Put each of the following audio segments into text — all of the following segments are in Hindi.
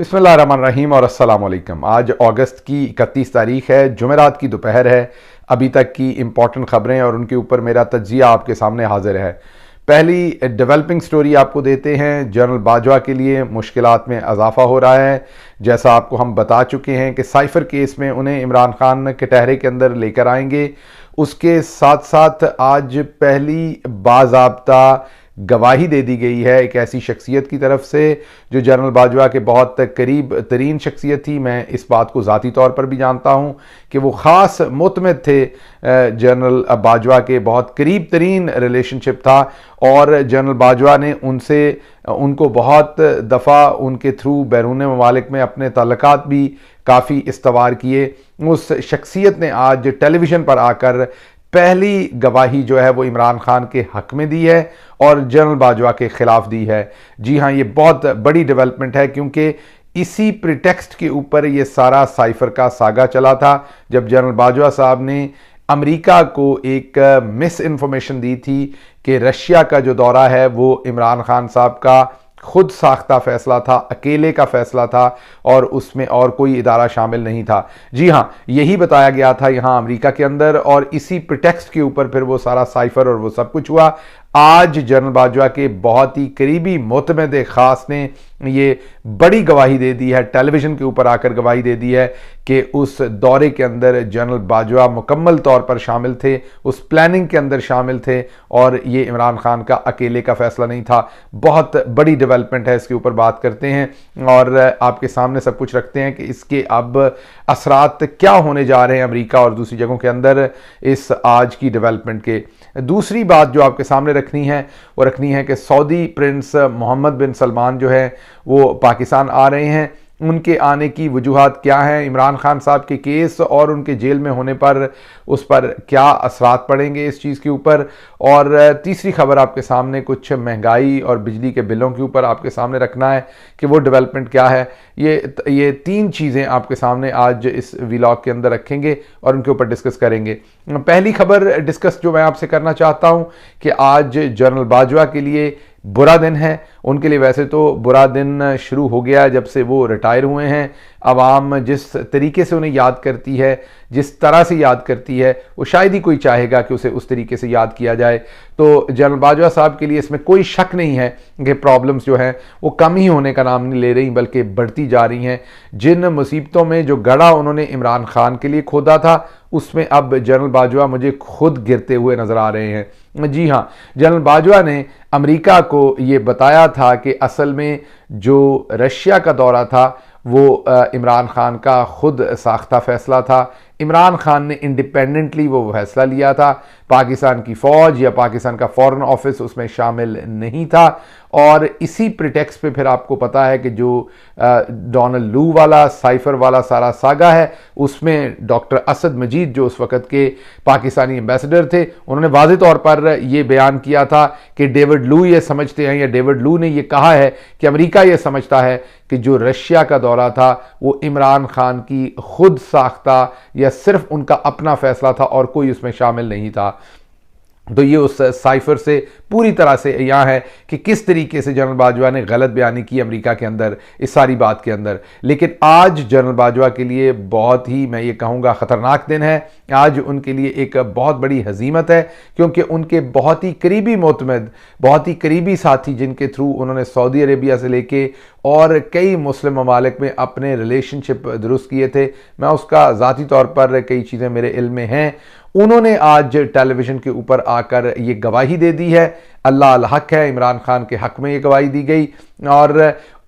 बिस्मिल्लाहिर्रहमानिर्रहीम और अस्सलाम वालेकुम। आज अगस्त की 31 तारीख है, जुमेरात की दोपहर है। अभी तक की इम्पॉर्टेंट खबरें और उनके ऊपर मेरा तज्जिया आपके सामने हाजिर है। पहली डेवलपिंग स्टोरी आपको देते हैं। जनरल बाजवा के लिए मुश्किलात में इजाफा हो रहा है। जैसा आपको हम बता चुके हैं कि साइफर केस में उन्हें इमरान खान कटहरे के अंदर लेकर आएंगे। उसके साथ साथ आज पहली बाज़ाब्ता गवाही दे दी गई है एक ऐसी शख्सियत की तरफ से जो जनरल बाजवा के बहुत करीब तरीन शख्सियत थी। मैं इस बात को ज़ाती तौर पर भी जानता हूँ कि वो ख़ास मुतमिद थे, जनरल बाजवा के बहुत करीब तरीन रिलेशनशिप था और जनरल बाजवा ने उनको बहुत दफ़ा उनके थ्रू बैरून ममालिक में अपने ताल्लुकात भी काफ़ी इस्तवार किए। उस शख्सियत ने आज टेलीविज़न पर आकर पहली गवाही जो है वो इमरान खान के हक में दी है और जनरल बाजवा के ख़िलाफ़ दी है। जी हाँ, ये बहुत बड़ी डेवलपमेंट है क्योंकि इसी प्रिटेक्स्ट के ऊपर ये सारा साइफर का सागा चला था जब जनरल बाजवा साहब ने अमेरिका को एक मिस इन्फॉर्मेशन दी थी कि रशिया का जो दौरा है वो इमरान खान साहब का खुद साख्ता फ़ैसला था, अकेले का फ़ैसला था और उसमें और कोई इदारा शामिल नहीं था। जी हाँ, यही बताया गया था यहाँ अमेरिका के अंदर और इसी प्रिटेक्स्ट के ऊपर फिर वो सारा साइफर और वो सब कुछ हुआ। आज जनरल बाजवा के बहुत ही करीबी मुतमिद ख़ास ने ये बड़ी गवाही दे दी है, टेलीविज़न के ऊपर आकर गवाही दे दी है कि उस दौरे के अंदर जनरल बाजवा मुकम्मल तौर पर शामिल थे, उस प्लानिंग के अंदर शामिल थे और ये इमरान खान का अकेले का फ़ैसला नहीं था। बहुत बड़ी डेवलपमेंट है, इसके ऊपर बात करते हैं और आपके सामने सब कुछ रखते हैं कि इसके अब असरात क्या होने जा रहे हैं अमेरिका और दूसरी जगहों के अंदर इस आज की डेवलपमेंट के। दूसरी बात जो आपके सामने रखनी है वो रखनी है कि सऊदी प्रिंस मोहम्मद बिन सलमान जो है वो पाकिस्तान आ रहे हैं। उनके आने की वजूहात क्या हैं, इमरान खान साहब के केस और उनके जेल में होने पर उस पर क्या असरात पड़ेंगे इस चीज़ के ऊपर। और तीसरी खबर आपके सामने कुछ महंगाई और बिजली के बिलों के ऊपर आपके सामने रखना है कि वो डेवलपमेंट क्या है। ये तीन चीज़ें आपके सामने आज इस व्लॉग के अंदर रखेंगे और उनके ऊपर डिस्कस करेंगे। पहली खबर डिस्कस जो मैं आपसे करना चाहता हूँ कि आज जनरल बाजवा के लिए बुरा दिन है। उनके लिए वैसे तो बुरा दिन शुरू हो गया जब से वो रिटायर हुए हैं। आवाम जिस तरीके से उन्हें याद करती है, जिस तरह से याद करती है, वो शायद ही कोई चाहेगा कि उसे उस तरीके से याद किया जाए। तो जनरल बाजवा साहब के लिए इसमें कोई शक नहीं है कि प्रॉब्लम्स जो हैं वो कम ही होने का नाम नहीं ले रही बल्कि बढ़ती जा रही हैं। जिन मुसीबतों में जो गड़ा उन्होंने इमरान खान के लिए खोदा था उसमें अब जनरल बाजवा मुझे खुद गिरते हुए नज़र आ रहे हैं। जी हाँ, जनरल बाजवा ने अमेरिका को ये बताया था कि असल में जो रशिया का दौरा था वो इमरान खान का खुद साख्ता फ़ैसला था। इमरान खान ने इंडिपेंडेंटली वो फैसला लिया था, पाकिस्तान की फ़ौज या पाकिस्तान का फ़ॉरेन ऑफिस उसमें शामिल नहीं था। और इसी प्रिटेक्स्ट पे फिर आपको पता है कि जो डोनाल्ड लू वाला साइफर वाला सारा सागा है उसमें डॉक्टर असद मजीद जो उस वक़्त के पाकिस्तानी एम्बेसडर थे उन्होंने वाज़ेह तौर पर ये बयान किया था कि डेविड लू ये समझते हैं या डेविड लू ने ये कहा है कि अमेरिका ये समझता है कि जो रशिया का दौरा था वो इमरान खान की खुद साख्ता या सिर्फ उनका अपना फ़ैसला था और कोई उसमें शामिल नहीं था। तो ये उस साइफर से पूरी तरह से यहाँ है कि किस तरीके से जनरल बाजवा ने गलत बयानी की अमेरिका के अंदर इस सारी बात के अंदर। लेकिन आज जनरल बाजवा के लिए बहुत ही, मैं ये कहूँगा, ख़तरनाक दिन है। आज उनके लिए एक बहुत बड़ी हजीमत है क्योंकि उनके बहुत ही करीबी मुतमिद, बहुत ही करीबी साथी जिनके थ्रू उन्होंने सऊदी अरेबिया से लेके और कई मुस्लिम ममालिक में अपने रिलेशनशिप दुरुस्त किए थे, मैं उसका ज़ाती तौर पर कई चीज़ें मेरे इल्म में हैं, उन्होंने आज टेलीविज़न के ऊपर आकर ये गवाही दे दी है। अल्लाह अल हक है, इमरान खान के हक में ये गवाही दी गई और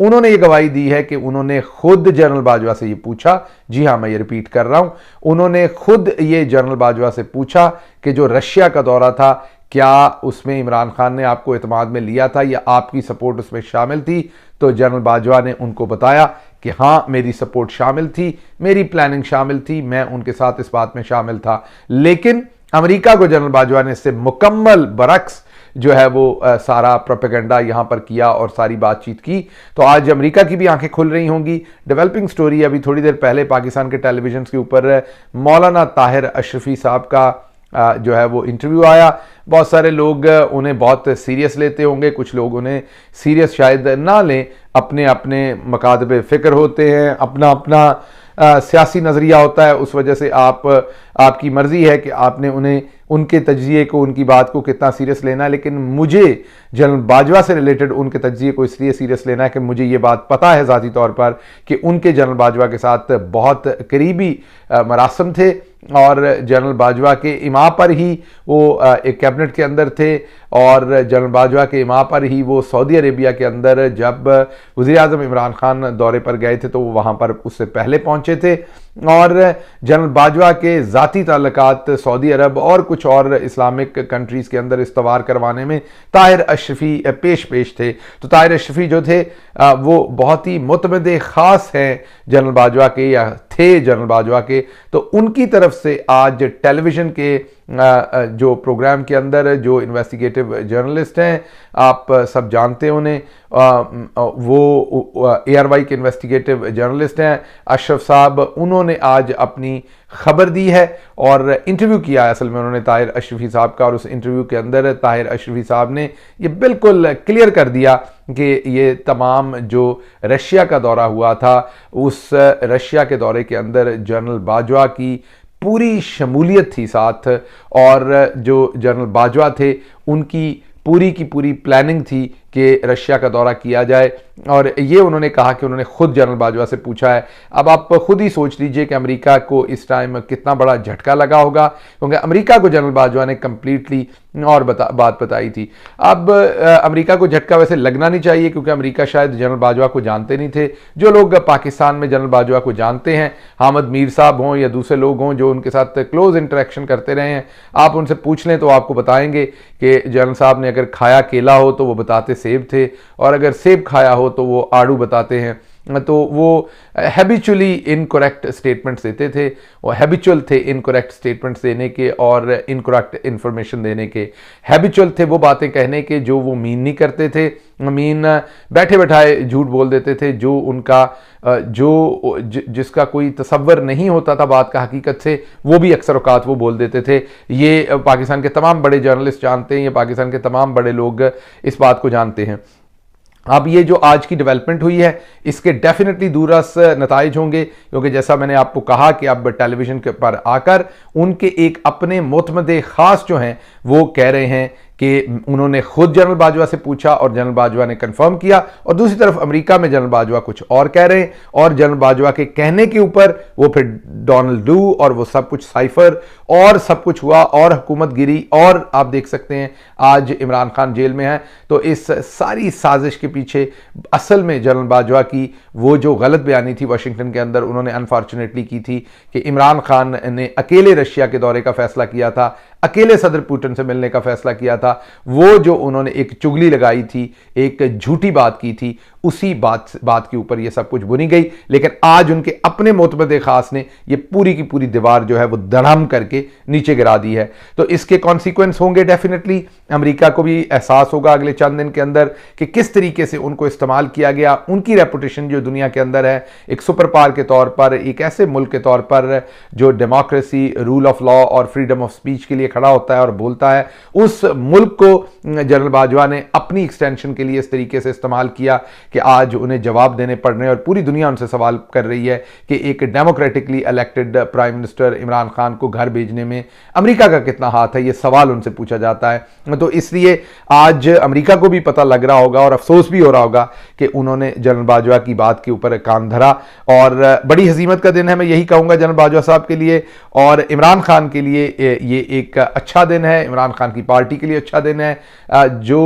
उन्होंने ये गवाही दी है कि उन्होंने खुद जनरल बाजवा से ये पूछा। जी हाँ, मैं ये रिपीट कर रहा हूँ, उन्होंने खुद ये जनरल बाजवा से पूछा कि जो रशिया का दौरा था क्या उसमें इमरान खान ने आपको एतमाद में लिया था या आपकी सपोर्ट उसमें शामिल थी। तो जनरल बाजवा ने उनको बताया कि हाँ, मेरी सपोर्ट शामिल थी, मेरी प्लानिंग शामिल थी, मैं उनके साथ इस बात में शामिल था। लेकिन अमेरिका को जनरल बाजवा ने इससे मुकम्मल बरक्स जो है वो सारा प्रोपेगेंडा यहाँ पर किया और सारी बातचीत की। तो आज अमेरिका की भी आंखें खुल रही होंगी। डेवलपिंग स्टोरी अभी थोड़ी देर पहले पाकिस्तान के टेलीविजन के ऊपर मौलाना ताहिर अशरफी साहब का जो है वो इंटरव्यू आया। बहुत सारे लोग उन्हें बहुत सीरियस लेते होंगे, कुछ लोग उन्हें सीरियस शायद ना लें, अपने अपने मकातबे फ़िक्र होते हैं, अपना अपना सियासी नज़रिया होता है, उस वजह से आपकी मर्ज़ी है कि आपने उन्हें उनके तज्जिए को, उनकी बात को कितना सीरियस लेना है। लेकिन मुझे जनरल बाजवा से रिलेटेड उनके तज्जिए को इसलिए सीरियस लेना है कि मुझे ये बात पता है ज़ाती तौर पर कि उनके जनरल बाजवा के साथ बहुत करीबी मरासम थे और जनरल बाजवा के इमा पर ही वो एक कैबिनेट के अंदर थे और जनरल बाजवा के इमा पर ही वो सऊदी अरेबिया के अंदर जब वज़ीर आज़म इमरान खान दौरे पर गए थे तो वो वहाँ पर उससे पहले पहुँचे थे। और जनरल बाजवा के ज़ाती ताल्लुकात सऊदी अरब और कुछ और इस्लामिक कंट्रीज़ के अंदर इस्तवार करवाने में ताहिर अशरफी पेश थे। तो ताहिर अशरफी जो थे वो बहुत ही मुतमद ख़ास हैं जनरल बाजवा के, या थे जनरल बाजवा के। तो उनकी तरफ से आज टेलीविज़न के जो प्रोग्राम के अंदर जो इन्वेस्टिगेटिव जर्नलिस्ट हैं, आप सब जानते हैं उन्हें, वो ARY के इन्वेस्टिगेटिव जर्नलिस्ट हैं अशरफ साहब, उन्होंने आज अपनी खबर दी है और इंटरव्यू किया है असल में उन्होंने ताहिर अशरफी साहब का। और उस इंटरव्यू के अंदर ताहिर अशरफी साहब ने ये बिल्कुल क्लियर कर दिया कि ये तमाम जो रशिया का दौरा हुआ था, उस रशिया के दौरे के अंदर जनरल बाजवा की पूरी शमूलियत थी साथ, और जो जनरल बाजवा थे उनकी पूरी की पूरी प्लानिंग थी कि रशिया का दौरा किया जाए। और ये उन्होंने कहा कि उन्होंने खुद जनरल बाजवा से पूछा है। अब आप खुद ही सोच लीजिए कि अमेरिका को इस टाइम कितना बड़ा झटका लगा होगा, क्योंकि अमेरिका को जनरल बाजवा ने कंप्लीटली और बात बताई थी। अब अमेरिका को झटका वैसे लगना नहीं चाहिए, क्योंकि अमेरिका शायद जनरल बाजवा को जानते नहीं थे। जो लोग पाकिस्तान में जनरल बाजवा को जानते हैं, हामिद मीर साहब हों या दूसरे लोग हों जो उनके साथ क्लोज इंटरेक्शन करते रहे हैं, आप उनसे पूछ लें तो आपको बताएंगे कि जनरल साहब ने अगर खाया केला हो तो वो बताते सेब थे, और अगर सेब खाया हो तो वो आड़ू बताते हैं। तो वो हैबिचुअली इनकरेक्ट स्टेटमेंट्स देते थे, वो हैबिचुअल थे इनकरेक्ट स्टेटमेंट्स देने के और इनकरेक्ट इंफॉर्मेशन देने के। हैबिचुअल थे वो बातें कहने के जो वो मीन नहीं करते थे, मीन बैठे बैठाए झूठ बोल देते थे, जो उनका जिसका कोई तसव्वुर नहीं होता था बात का हकीकत से, वो भी अक्सर औकात वो बोल देते थे। ये पाकिस्तान के तमाम बड़े जर्नलिस्ट जानते हैं, ये पाकिस्तान के तमाम बड़े लोग इस बात को जानते हैं। अब ये जो आज की डेवलपमेंट हुई है इसके डेफिनेटली दूरस नताइज होंगे, क्योंकि जैसा मैंने आपको कहा कि अब टेलीविज़न के पर आकर उनके एक अपने मुतमदे ख़ास जो हैं वो कह रहे हैं कि उन्होंने खुद जनरल बाजवा से पूछा और जनरल बाजवा ने कंफर्म किया, और दूसरी तरफ अमेरिका में जनरल बाजवा कुछ और कह रहे हैं, और जनरल बाजवा के कहने के ऊपर वो फिर डोनाल्ड डू और वो सब कुछ साइफर और सब कुछ हुआ और हुकूमत गिरी। और आप देख सकते हैं आज इमरान खान जेल में है। तो इस सारी साजिश के पीछे असल में जनरल बाजवा की वो जो गलत बयानी थी वाशिंगटन के अंदर, उन्होंने अनफॉर्चुनेटली की थी कि इमरान खान ने अकेले रशिया के दौरे का फैसला किया था, अकेले सदर पुतिन से मिलने का फैसला किया था। वो जो उन्होंने एक चुगली लगाई थी, एक झूठी बात की थी, उसी बात के ऊपर ये सब कुछ बुनी गई। लेकिन आज उनके अपने मोतबदे खास ने ये पूरी की पूरी दीवार जो है वो धड़ाम करके नीचे गिरा दी है। तो इसके कॉन्सिक्वेंस होंगे डेफिनेटली। अमेरिका को भी एहसास होगा अगले चंद दिन के अंदर कि किस तरीके से उनको इस्तेमाल किया गया। उनकी रेपुटेशन जो दुनिया के अंदर है एक सुपर पावर के तौर पर, एक ऐसे मुल्क के तौर पर जो डेमोक्रेसी, रूल ऑफ लॉ और फ्रीडम ऑफ स्पीच के लिए खड़ा होता है और बोलता है, उस मुल्क को जनरल बाजवा ने अपनी एक्सटेंशन के लिए इस तरीके से इस्तेमाल किया कि आज उन्हें जवाब देने पड़ रहे हैं और पूरी दुनिया उनसे सवाल कर रही है कि एक democratically elected prime minister Imran Khan को घर भेजने में अमेरिका का कितना हाथ है, ये सवाल उनसे पूछा जाता है। तो इसलिए आज अमेरिका को भी पता लग रहा होगा और अफसोस भी हो रहा होगा कि उन्होंने जनरल बाजवा की बात के ऊपर कान धरा, और बड़ी हजीमत का दिन है, मैं यही कहूँगा जनरल बाजवा साहब के लिए और इमरान खान के लिए ये एक अच्छा दिन है, इमरान खान की पार्टी के लिए अच्छा दिन है। जो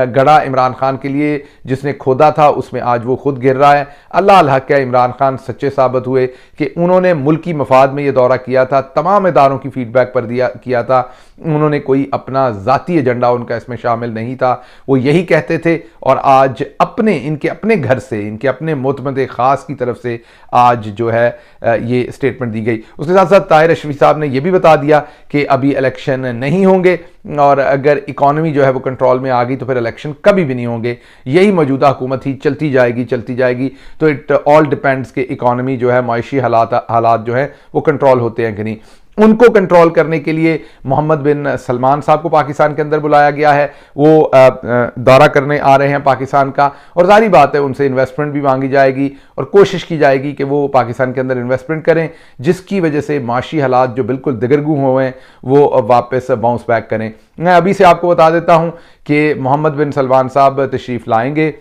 गड़ा इमरान खान के लिए जिसने खोदा था उसमें आज वो खुद गिर रहा है। अल्लाह अल हक है, इमरान खान सच्चे साबित हुए कि उन्होंने मुल्की मफाद में ये दौरा किया था, तमाम इदारों की फीडबैक पर किया था, उन्होंने कोई अपना ज़ाती एजेंडा उनका इसमें शामिल नहीं था, वो यही कहते थे। और आज इनके अपने घर से, इनके अपने मुतमदे ख़ास की तरफ से आज जो है ये स्टेटमेंट दी गई। उसके साथ साथ ताहिर अशरफी साहब ने यह भी बता दिया कि अभी इलेक्शन नहीं होंगे, और अगर इकॉनमी जो है वो कंट्रोल में आ गई तो फिर इलेक्शन कभी भी नहीं होंगे, यही मौजूदा हुकूमत ही चलती जाएगी। तो इट ऑल डिपेंड्स कि इकॉनमी जो है, मायशी हालात जो है वो कंट्रोल होते हैं कि नहीं। उनको कंट्रोल करने के लिए मोहम्मद बिन सलमान साहब को पाकिस्तान के अंदर बुलाया गया है। वो दौरा करने आ रहे हैं पाकिस्तान का, और जारी बात है उनसे इन्वेस्टमेंट भी मांगी जाएगी और कोशिश की जाएगी कि वो पाकिस्तान के अंदर इन्वेस्टमेंट करें, जिसकी वजह से माशी हालात जो बिल्कुल दिगरगू हुए हैं वो वापस बाउंस बैक करें। मैं अभी से आपको बता देता हूं कि मोहम्मद बिन सलमान साहब तशरीफ़ लाएंगे।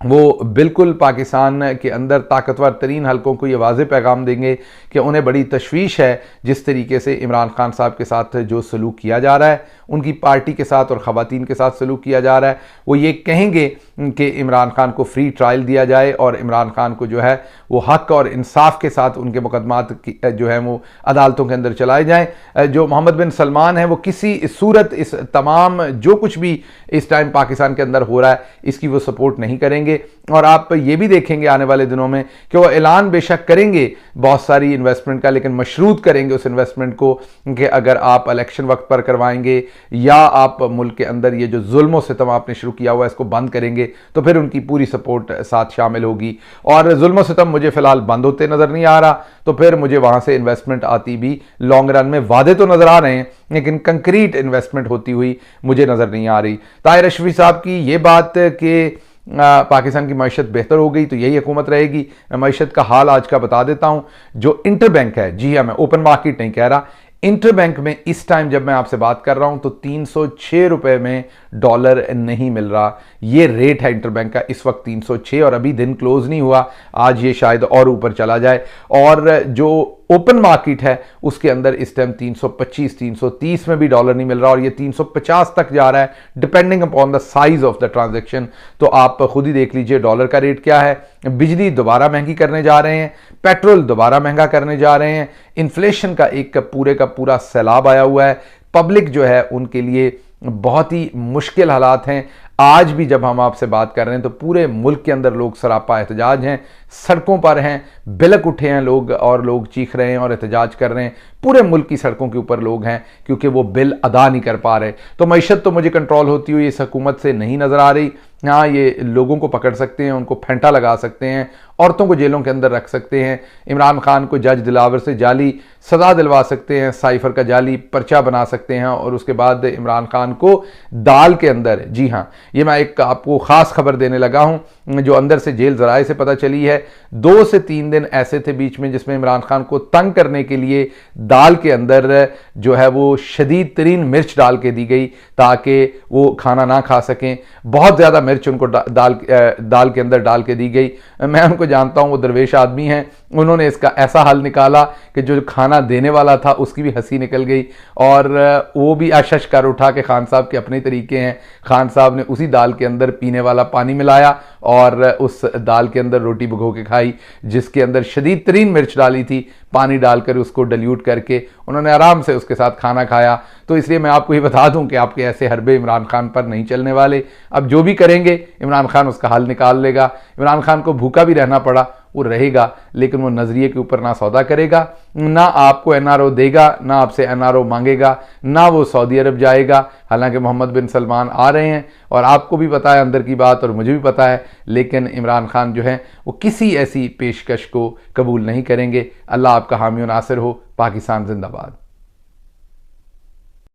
वो बिल्कुल पाकिस्तान के अंदर ताकतवर तरीन हलकों को ये वाज़े पैगाम देंगे कि उन्हें बड़ी तशवीश है जिस तरीके से इमरान खान साहब के साथ जो सलूक किया जा रहा है, उनकी पार्टी के साथ और ख़वातीन के साथ सलूक किया जा रहा है। वो ये कहेंगे कि इमरान खान को फ्री ट्रायल दिया जाए और इमरान खान को जो है वो हक़ और इंसाफ के साथ उनके मुकदमात जो है वो अदालतों के अंदर चलाए जाएँ। जो मोहम्मद बिन सलमान है वो किसी सूरत इस तमाम जो कुछ भी इस टाइम पाकिस्तान के अंदर हो रहा है इसकी वो सपोर्ट नहीं करेंगे। और आप ये भी देखेंगे आने वाले दिनों में कि वो ऐलान बेशक करेंगे बहुत सारी इन्वेस्टमेंट का, लेकिन मशरूत करेंगे उस इन्वेस्टमेंट को कि अगर आप इलेक्शन वक्त पर करवाएंगे या आप मुल्क के अंदर ये जो जुल्म सितम आपने शुरू किया हुआ है इसको बंद करेंगे तो फिर उनकी पूरी सपोर्ट साथ शामिल होगी। और जुल्म सितम मुझे फिलहाल बंद होते नजर नहीं आ रहा, तो फिर मुझे वहां से इन्वेस्टमेंट आती भी लॉन्ग रन में, वादे तो नजर आ रहे हैं लेकिन कंक्रीट इन्वेस्टमेंट होती हुई मुझे नजर नहीं आ रही। ताहिर अशरफी साहब की ये बात कि पाकिस्तान की मईशत बेहतर हो गई तो यही हुकूमत रहेगी, मैं मईशत का हाल आज का बता देता हूं। जो इंटरबैंक है, जी हाँ मैं ओपन मार्केट नहीं कह रहा, इंटरबैंक में इस टाइम जब मैं आपसे बात कर रहा हूं तो 306 रुपए में डॉलर नहीं मिल रहा। ये रेट है इंटरबैंक का इस वक्त 306, और अभी दिन क्लोज नहीं हुआ, आज ये शायद और ऊपर चला जाए। और जो ओपन मार्केट है उसके अंदर इस टाइम 325 330 में भी डॉलर नहीं मिल रहा और ये 350 तक जा रहा है depending upon the size of the transaction. तो आप खुद ही देख लीजिए डॉलर का रेट क्या है। बिजली दोबारा महंगी करने जा रहे हैं, पेट्रोल दोबारा महंगा करने जा रहे हैं, इन्फ्लेशन का एक पूरे का पूरा सैलाब आया हुआ है। पब्लिक जो है उनके लिए बहुत ही मुश्किल हालात हैं। आज भी जब हम आपसे बात कर रहे हैं तो पूरे मुल्क के अंदर लोग सरापा एहतजाज हैं, सड़कों पर हैं, बिलक उठे हैं लोग और लोग चीख रहे हैं और एहतजाज कर रहे हैं। पूरे मुल्क की सड़कों के ऊपर लोग हैं क्योंकि वो बिल अदा नहीं कर पा रहे। तो मईशत तो मुझे कंट्रोल होती हुई इस हुकूमत से नहीं नजर आ रही। हाँ, ये लोगों को पकड़ सकते हैं, उनको फेंटा लगा सकते हैं, औरतों को जेलों के अंदर रख सकते हैं, इमरान खान को जज दिलावर से जाली सजा दिलवा सकते हैं, साइफर का जाली पर्चा बना सकते हैं और उसके बाद इमरान खान को दाल के अंदर, जी हाँ ये मैं एक आपको खास खबर देने लगा हूं जो अंदर से जेल जराए से पता चली है। 2 से 3 दिन ऐसे थे बीच में जिसमें इमरान खान को तंग करने के लिए दाल के अंदर जो है वो शदीद तरीन मिर्च डाल के दी गई ताकि वो खाना ना खा सकें। बहुत ज़्यादा मिर्च उनको दाल के अंदर डाल के दी गई। मैं उनको जानता हूँ, वो दरवेश आदमी हैं, उन्होंने इसका ऐसा हल निकाला कि जो खाना देने वाला था उसकी भी हंसी निकल गई और वो भी आशश कर उठा कि खान साहब के अपने तरीके हैं। खान साहब ने उसी दाल के अंदर पीने वाला पानी मिलाया और उस दाल के अंदर रोटी भिगो के खाई जिसके अंदर शदीद तरीन मिर्च डाली थी। पानी डालकर उसको डल्यूट करके उन्होंने आराम से उसके साथ खाना खाया। तो इसलिए मैं आपको ये बता दूं कि आपके ऐसे हरबे इमरान खान पर नहीं चलने वाले। अब जो भी करेंगे इमरान खान उसका हल निकाल लेगा। इमरान खान को भूखा भी रहना पड़ा वो रहेगा, लेकिन वो नजरिए के ऊपर ना सौदा करेगा, ना आपको एनआरओ देगा, ना आपसे एनआरओ मांगेगा, ना वो सऊदी अरब जाएगा। हालांकि मोहम्मद बिन सलमान आ रहे हैं और आपको भी पता है अंदर की बात और मुझे भी पता है, लेकिन इमरान खान जो है वो किसी ऐसी पेशकश को कबूल नहीं करेंगे। अल्लाह आपका हामी और नासिर हो। पाकिस्तान जिंदाबाद।